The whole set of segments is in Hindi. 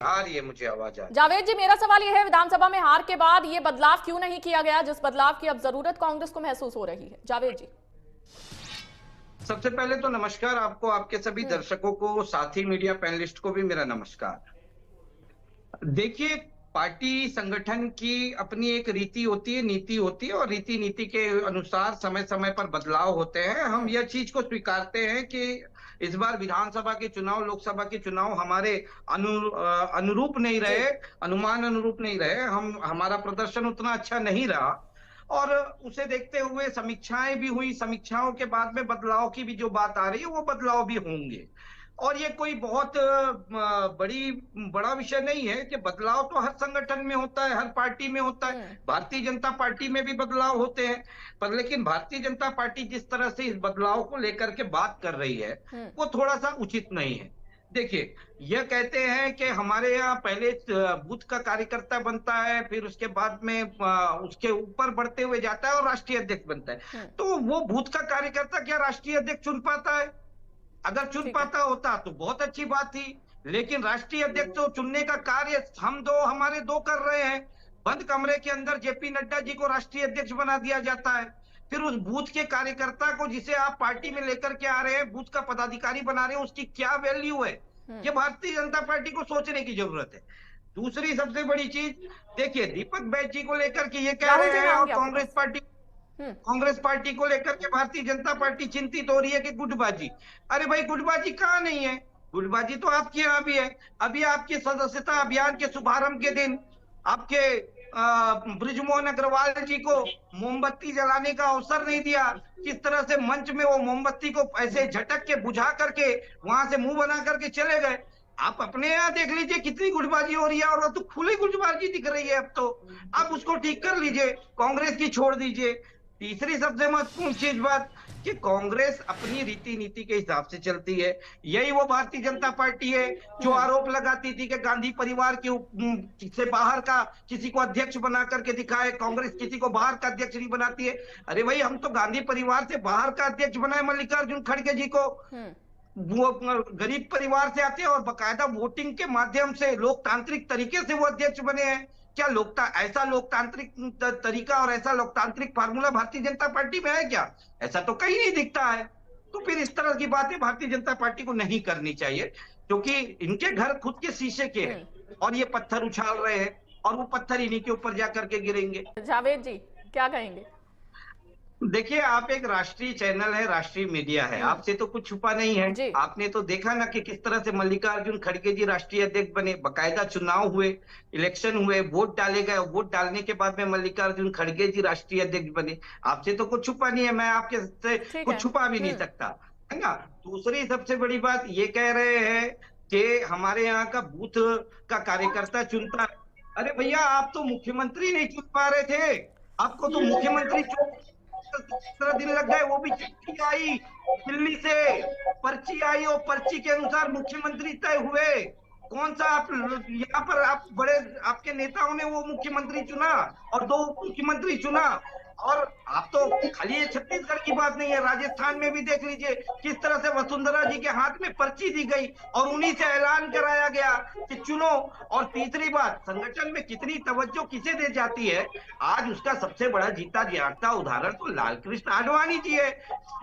आ रही है, मुझे आवाज आ रही जावेद जी, मेरा सवाल यह है, विधानसभा में हार के बाद ये बदलाव क्यों नहीं किया गया जिस बदलाव की अब जरूरत कांग्रेस को महसूस हो रही है? जावेद जी। है। सबसे पहले तो नमस्कार आपको, आपके सभी हम्म। दर्शकों को, साथी मीडिया पैनलिस्ट को भी मेरा नमस्कार। देखिए, पार्टी संगठन की अपनी एक रीति होती है, नीति होती है, और रीति नीति के अनुसार समय समय पर बदलाव होते हैं। हम हम्म। यह चीज को स्वीकारते हैं कि इस बार विधानसभा के चुनाव, लोकसभा के चुनाव हमारे अनुरूप नहीं जी। रहे, अनुमान अनुरूप नहीं रहे। हमारा प्रदर्शन उतना अच्छा नहीं रहा, और उसे देखते हुए समीक्षाएं भी हुई। समीक्षाओं के बाद में बदलाव की भी जो बात आ रही है, वो बदलाव भी होंगे। और ये कोई बहुत बड़ा विषय नहीं है कि बदलाव तो हर संगठन में होता है, हर पार्टी में होता है। हम्म। भारतीय जनता पार्टी में भी बदलाव होते हैं। पर लेकिन भारतीय जनता पार्टी जिस तरह से इस बदलाव को लेकर के बात कर रही है, हम्म। वो थोड़ा सा उचित नहीं है। देखिए, यह कहते हैं कि हमारे यहाँ पहले बूथ का कार्यकर्ता बनता है, फिर उसके बाद में उसके ऊपर बढ़ते हुए जाता है और राष्ट्रीय अध्यक्ष बनता है। हम्म। तो वो बूथ का कार्यकर्ता क्या राष्ट्रीय अध्यक्ष चुन पाता है? अगर चुन ठीक है। पाता होता तो बहुत अच्छी बात थी। लेकिन राष्ट्रीय अध्यक्ष को चुनने का कार्य हमारे दो कर रहे हैं। बंद कमरे के अंदर जेपी नड्डा जी को राष्ट्रीय अध्यक्ष बना दिया जाता है। फिर उस बूथ के कार्यकर्ता को, जिसे आप पार्टी में लेकर के आ रहे हैं, बूथ का पदाधिकारी बना रहे हैं, उसकी क्या वैल्यू है? हम्म। ये भारतीय जनता पार्टी को सोचने की जरूरत है। दूसरी सबसे बड़ी चीज, देखिए, दीपक बैज जी को लेकर के ये कह राहुल रहे जी, मैं हैं, और आऊंगी आपके पास। हम्म। कांग्रेस पार्टी को लेकर के भारतीय जनता पार्टी चिंतित हो रही है कि गुटबाजी। अरे भाई, गुटबाजी कहाँ नहीं है? गुटबाजी तो आपके यहाँ भी है। अभी आपके सदस्यता अभियान के शुभारंभ के दिन आपके ब्रिजमोहन अग्रवाल जी को मोमबत्ती जलाने का अवसर नहीं दिया। किस तरह से मंच में वो मोमबत्ती को ऐसे झटक के बुझा करके वहां से मुंह बना करके चले गए। आप अपने यहाँ देख लीजिए कितनी गुटबाजी हो रही है, और वो तो खुली गुटबाजी दिख रही है अब तो। आप उसको ठीक कर लीजिए, कांग्रेस की छोड़ दीजिए। तीसरी सबसे महत्वपूर्ण चीज बात, कि कांग्रेस अपनी रीति नीति के हिसाब से चलती है। यही वो भारतीय जनता पार्टी है जो हम्म। आरोप लगाती थी कि गांधी परिवार से बाहर का किसी को अध्यक्ष बना करके दिखाए, कांग्रेस किसी को बाहर का अध्यक्ष नहीं बनाती है। अरे भाई, हम तो गांधी परिवार से बाहर का अध्यक्ष बनाए मल्लिकार्जुन खड़गे जी को। हम्म। वो गरीब परिवार से आते हैं और बकायदा वोटिंग के माध्यम से लोकतांत्रिक तरीके से वो अध्यक्ष बने हैं। क्या ऐसा लोकतांत्रिक तरीका और ऐसा लोकतांत्रिक फार्मूला भारतीय जनता पार्टी में है क्या? ऐसा तो कहीं नहीं दिखता है। तो फिर इस तरह की बातें भारतीय जनता पार्टी को नहीं करनी चाहिए, क्योंकि इनके घर खुद के शीशे के हैं, हम्म। और ये पत्थर उछाल रहे हैं, और वो पत्थर इन्हीं के ऊपर जाकर के गिरेंगे। जावेद जी, क्या कहेंगे? देखिए, आप एक राष्ट्रीय चैनल है, राष्ट्रीय मीडिया है, हम्म। आपसे तो कुछ छुपा नहीं है। जी। आपने तो देखा ना कि किस तरह से मल्लिकार्जुन खड़गे जी राष्ट्रीय अध्यक्ष बने। बकायदा चुनाव हुए, इलेक्शन हुए, वोट डाले गए, वोट डालने के बाद में मल्लिकार्जुन खड़गे जी राष्ट्रीय अध्यक्ष बने। आपसे तो कुछ छुपा नहीं है, मैं आपके से ठीक है। कुछ छुपा भी नहीं हम्म। सकता, है ना? दूसरी सबसे बड़ी बात ये कह रहे हैं कि हमारे यहाँ का बूथ का कार्यकर्ता चुनता है। अरे भैया, आप तो मुख्यमंत्री नहीं चुन पा रहे थे। आपको तो मुख्यमंत्री 17 दिन लग गए, वो भी चिट्ठी आई दिल्ली से, पर्ची आई, और पर्ची के अनुसार मुख्यमंत्री तय हुए। कौन सा आप यहाँ पर आप बड़े आपके नेताओं ने वो मुख्यमंत्री चुना और दो उप मुख्यमंत्री चुना। और आप तो खाली ये छत्तीसगढ़ की बात नहीं है, राजस्थान में भी देख लीजिए किस तरह से वसुंधरा जी के हाथ में पर्ची दी गई और उन्हीं से ऐलान कराया गया कि चुनो। और तीसरी बात, संगठन में कितनी तवज्जो किसे दे जाती है। आज उसका सबसे बड़ा जीता जागता उदाहरण तो लालकृष्ण आडवाणी जी है,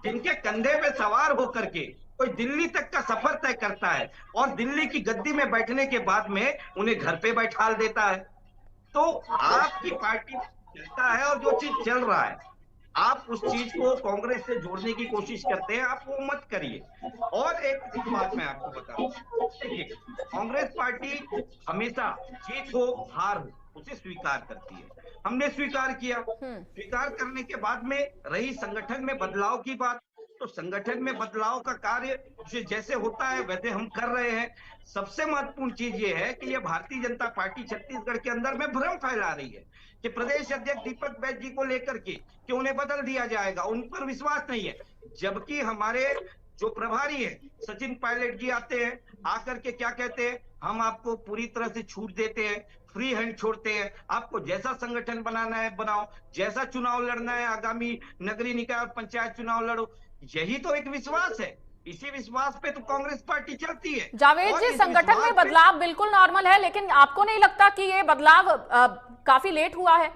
जिनके कंधे पे सवार होकर के कोई दिल्ली तक का सफर तय करता है, और दिल्ली की गद्दी में बैठने के बाद में उन्हें घर पे बैठा देता है। तो आपकी पार्टी चलता है, और जो चीज चल रहा है, आप उस चीज को कांग्रेस से जोड़ने की कोशिश करते हैं, आप वो मत करिए। और एक बात मैं आपको बता दूं, देखिए, कांग्रेस पार्टी हमेशा जीत हो हार हो उसे स्वीकार करती है। हमने स्वीकार किया। हम्म। स्वीकार करने के बाद में रही संगठन में बदलाव की बात, तो संगठन में बदलाव का कार्य जैसे होता है वैसे हम कर रहे हैं। सबसे महत्वपूर्ण चीज ये है कि ये भारतीय जनता पार्टी छत्तीसगढ़ के अंदर में भ्रम फैला रही है कि प्रदेश अध्यक्ष दीपक बैज जी को लेकर के कि उन्हें बदल दिया जाएगा, उन पर विश्वास नहीं है। जबकि हमारे जो प्रभारी है सचिन पायलट जी आते हैं, आकर के क्या कहते हैं, हम आपको पूरी तरह से छूट देते हैं, फ्री हैंड छोड़ते हैं, आपको जैसा संगठन बनाना है बनाओ, जैसा चुनाव लड़ना है आगामी नगरीय निकाय और पंचायत चुनाव लड़ो। यही तो एक विश्वास है। इसी विश्वास पे तो कांग्रेस पार्टी चलती है। जावेद और जी, इस संगठन में विश्वास पे बदलाव बिल्कुल नॉर्मल है, लेकिन आपको नहीं लगता कि ये बदलाव काफी लेट हुआ है?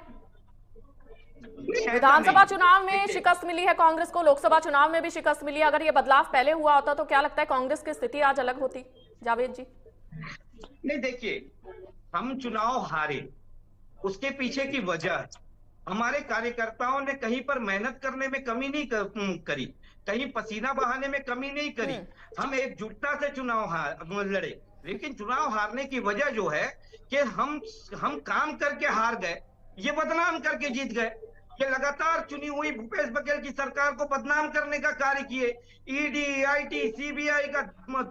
नहीं, ऐसा विधानसभा नहीं। चुनाव में देखिए, शिकस्त मिली है कांग्रेस को, लोकसभा चुनाव में भी शिकस्त मिली है। अगर ये बदलाव पहले हुआ होता तो क्या लगता है कांग्रेस की स्थिति आज अलग होती? जावेद जी। नहीं देखिए, हम चुनाव हारे, उसके पीछे की वजह, हमारे कार्यकर्ताओं ने कहीं पर मेहनत करने में कमी नहीं करी, कहीं पसीना बहाने में कमी नहीं करी। हम एकजुटता से लड़े, लेकिन चुनाव हारने की वजह जो है कि हम काम करके हार गए, ये बदनाम करके जीत गए। ये लगातार चुनी हुई भूपेश बघेल की सरकार को बदनाम करने का कार्य किए, ईडी, आईटी, सीबीआई का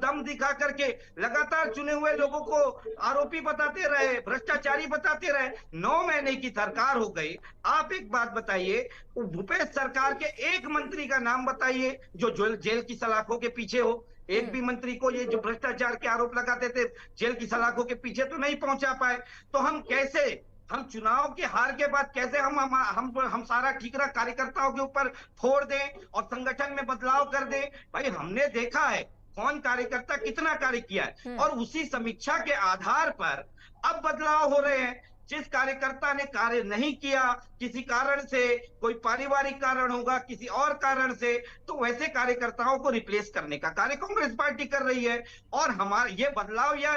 दम दिखा करके लगातार चुने हुए लोगों को आरोपी बताते रहे, भ्रष्टाचारी बताते रहे। 9 महीने की सरकार हो गई। आप एक बात बताइए, भूपेश सरकार के एक मंत्री का नाम बताइए जो जेल की सलाखों के पीछे हो। एक भी मंत्री को ये जो भ्रष्टाचार के आरोप लगाते थे जेल की सलाखों के पीछे तो नहीं पहुंचा पाए। तो हम चुनाव के हार के बाद कैसे हम सारा ठीकरा कार्यकर्ताओं के ऊपर फोड़ दें और संगठन में बदलाव कर दें? भाई, हमने देखा है कौन कार्यकर्ता कितना कार्य किया है, और उसी समीक्षा के आधार पर अब बदलाव हो रहे हैं। जिस कार्यकर्ता ने कार्य नहीं किया, किसी कारण से, कोई पारिवारिक कारण होगा, किसी और कारण से, तो वैसे कार्यकर्ताओं को रिप्लेस करने का कार्य कांग्रेस पार्टी कर रही है। और हमारा ये बदलाव या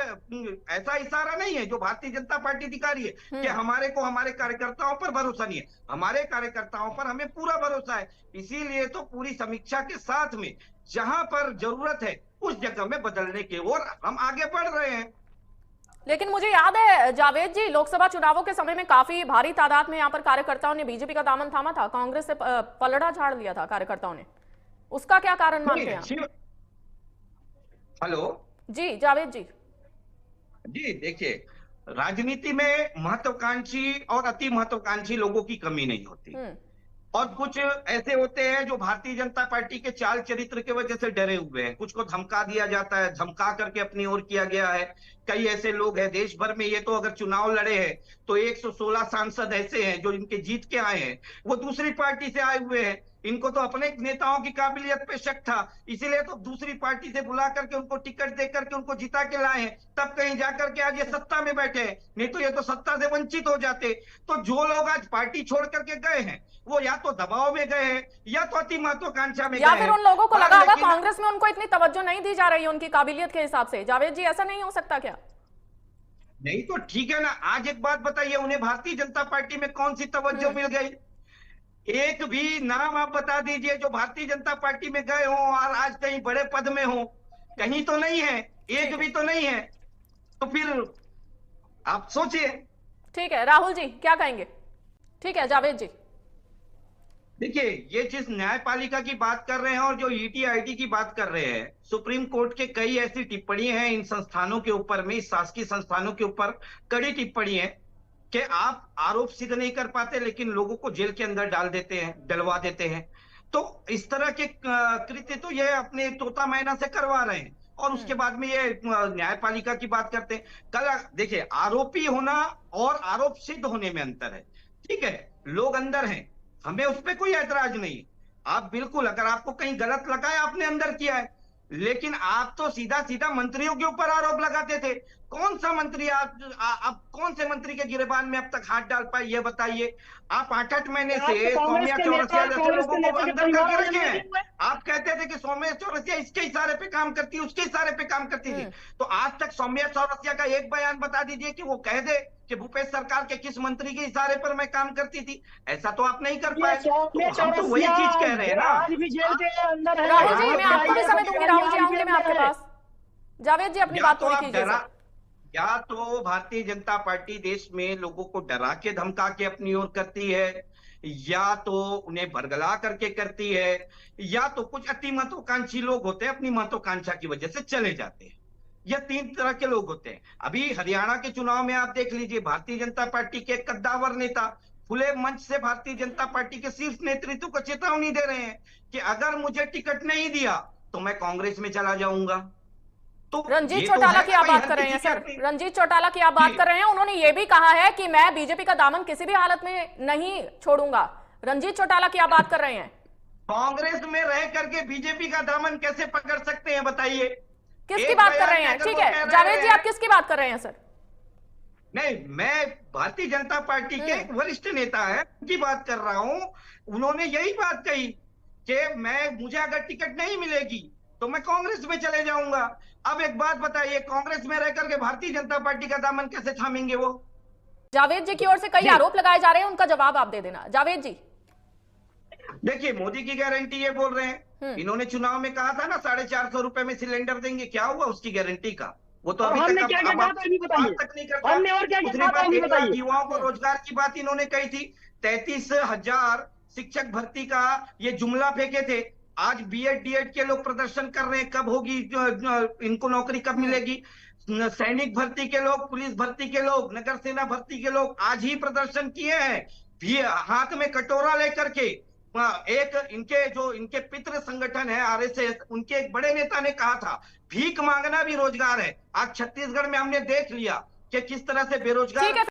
ऐसा इशारा नहीं है जो भारतीय जनता पार्टी दिखा रही है कि हमारे कार्यकर्ताओं पर भरोसा नहीं है। हमारे कार्यकर्ताओं पर हमें पूरा भरोसा है। इसीलिए तो पूरी समीक्षा के साथ में जहां पर जरूरत है उस जगह में बदलने की ओर हम आगे बढ़ रहे हैं। लेकिन मुझे याद है जावेद जी, लोकसभा चुनावों के समय में काफी भारी तादाद में यहाँ पर कार्यकर्ताओं ने बीजेपी का दामन थामा था, कांग्रेस से पलड़ा झाड़ लिया था कार्यकर्ताओं ने। उसका क्या कारण मानते हैं आप? हेलो जी जावेद जी। जी, देखिए, राजनीति में महत्वाकांक्षी और अति महत्वाकांक्षी लोगों की कमी नहीं होती, और कुछ ऐसे होते हैं जो भारतीय जनता पार्टी के चाल चरित्र की वजह से डरे हुए हैं। कुछ को धमका दिया जाता है, धमका करके अपनी ओर किया गया है। कई ऐसे लोग हैं देश भर में, ये तो अगर चुनाव लड़े हैं तो 116 सांसद ऐसे हैं जो इनके जीत के आए हैं, वो दूसरी पार्टी से आए हुए हैं। इनको तो अपने नेताओं की काबिलियत पे शक था, इसीलिए तो दूसरी पार्टी से बुला करके उनको टिकट दे करके उनको जिता के लाए हैं, तब कहीं जाकर के आज ये सत्ता में बैठे हैं। नहीं तो ये तो सत्ता से वंचित हो जाते। तो जो लोग आज पार्टी छोड़ करके गए हैं वो या तो दबाव में गए हैं या तो अति महत्वाकांक्षा में गए हैं, या फिर उन लोगों को लगा होगा कांग्रेस में उनको इतनी तवज्जो नहीं दी जा रही है उनकी काबिलियत के हिसाब से। जावेद जी, ऐसा नहीं हो सकता क्या? नहीं तो ठीक है ना, आज एक बात बताइए, उन्हें भारतीय जनता पार्टी में कौन सी तवज्जो मिल गई? एक भी नाम आप बता दीजिए जो भारतीय जनता पार्टी में गए हो और आज कहीं बड़े पद में हो। कहीं तो नहीं है, एक भी तो नहीं है। तो फिर आप सोचिए। ठीक है राहुल जी, क्या कहेंगे? ठीक है जावेद जी। देखिए, ये जिस न्यायपालिका की बात कर रहे हैं और जो ईटी आईटी की बात कर रहे हैं, सुप्रीम कोर्ट के कई ऐसी टिप्पणी हैं इन संस्थानों के ऊपर में, इस शासकीय संस्थानों के ऊपर कड़ी टिप्पणी है कि आप आरोप सिद्ध नहीं कर पाते लेकिन लोगों को जेल के अंदर डाल देते हैं, डलवा देते हैं। तो इस तरह के कृत्य तो ये अपने तोता मैना से करवा रहे हैं, और उसके बाद में ये न्यायपालिका की बात करते हैं। कल देखिए, आरोपी होना और आरोप सिद्ध होने में अंतर है। ठीक है, लोग अंदर हैं, हमें उस पर कोई ऐतराज नहीं। आप बिल्कुल, अगर आपको कहीं गलत लगा है आपने अंदर किया है, लेकिन आप तो सीधा सीधा मंत्रियों के ऊपर आरोप लगाते थे। कौन सा मंत्री आप कौन से मंत्री के गिरबान में अब तक हाथ डाल पाए ये बताइए? आप 8-8 महीने से सौम्या चौरसिया जैसे लोगों को अंदर करके रखे हैं। आप कहते थे कि सौम्या चौरसिया इसके इशारे पे काम करती, उसके इशारे पे काम करती थी। तो आज तक सौम्या चौरसिया का एक बयान बता दीजिए कि वो कह दे कि भूपेश सरकार के किस मंत्री के इशारे पर मैं काम करती थी। ऐसा तो आप नहीं कर पाए। तो हम तो वही चीज कह रहे हैं ना। आज भी जेल के अंदर है। राहुल जी, मैं आपको भी समय दूंगी। राहुल जी, आऊंगी मैं आपके पास। जावेद जी, अपनी बात पूरी कीजिए। या तो भारतीय जनता पार्टी देश में लोगों को डरा के धमका के अपनी ओर करती है, या तो उन्हें बरगला करके करती है, या तो कुछ अति महत्वाकांक्षी लोग होते हैं अपनी महत्वाकांक्षा की वजह से चले जाते हैं। यह 3 तरह के लोग होते हैं। अभी हरियाणा के चुनाव में आप देख लीजिए, भारतीय जनता पार्टी के कद्दावर नेता खुले मंच से भारतीय जनता पार्टी के शीर्ष नेतृत्व को चेतावनी दे रहे हैं कि अगर मुझे टिकट नहीं दिया तो मैं कांग्रेस में चला जाऊंगा। तो रंजीत चौटाला की आप बात कर रहे हैं सर, रंजीत चौटाला की आप बात कर रहे हैं। उन्होंने ये भी कहा है कि मैं बीजेपी का दामन किसी भी हालत में नहीं छोड़ूंगा। रंजीत चौटाला की आप बात कर रहे हैं। कांग्रेस में रह करके बीजेपी का दामन कैसे पकड़ सकते हैं बताइए? किसकी एक बात कर बयान रहे में हैं? अगर ठीक वो है कह रहे जावेद जी, हैं, आप किसकी बात कर रहे हैं सर? नहीं, मैं भारतीय जनता पार्टी के एक वरिष्ठ नेता है उनकी बात कर रहा हूं। उन्होंने यही बात कही कि मुझे अगर टिकट नहीं मिलेगी तो मैं कांग्रेस में चले जाऊंगा। अब एक बात बताइए, कांग्रेस में रह करके भारतीय जनता पार्टी का दामन कैसे थामेंगे वो? जावेद जी की ओर से कई जी आरोप लगाए जा रहे हैं, उनका जवाब आप दे देना जावेद जी। देखिए, मोदी की गारंटी ये बोल रहे हैं, इन्होंने चुनाव में कहा था ना 450 रुपए में सिलेंडर देंगे, क्या हुआ उसकी गारंटी का? वो तो और अभी हमने तक क्या क्या कहा था, ये भी बात बताइए। तक नहीं करता। हमने और क्या क्या दूसरी कहा था, बात, ये भी 1 लाख बताइए। युवाओं को रोजगार की बात इन्होंने कही थी। 33,000 शिक्षक भर्ती का ये जुमला फेंके थे। आज बीएड डीएड के लोग प्रदर्शन कर रहे हैं, कब होगी इनको नौकरी कब मिलेगी? सैनिक भर्ती के लोग, पुलिस भर्ती के लोग, नगर सेना भर्ती के लोग आज ही प्रदर्शन किए हैं, भी हाथ में कटोरा लेकर के। एक इनके पितृ संगठन है आरएसएस, उनके एक बड़े नेता ने कहा था भीख मांगना भी रोजगार है। आज छत्तीसगढ़ में हमने देख लिया कि किस तरह से ठीक बेरोजगार है।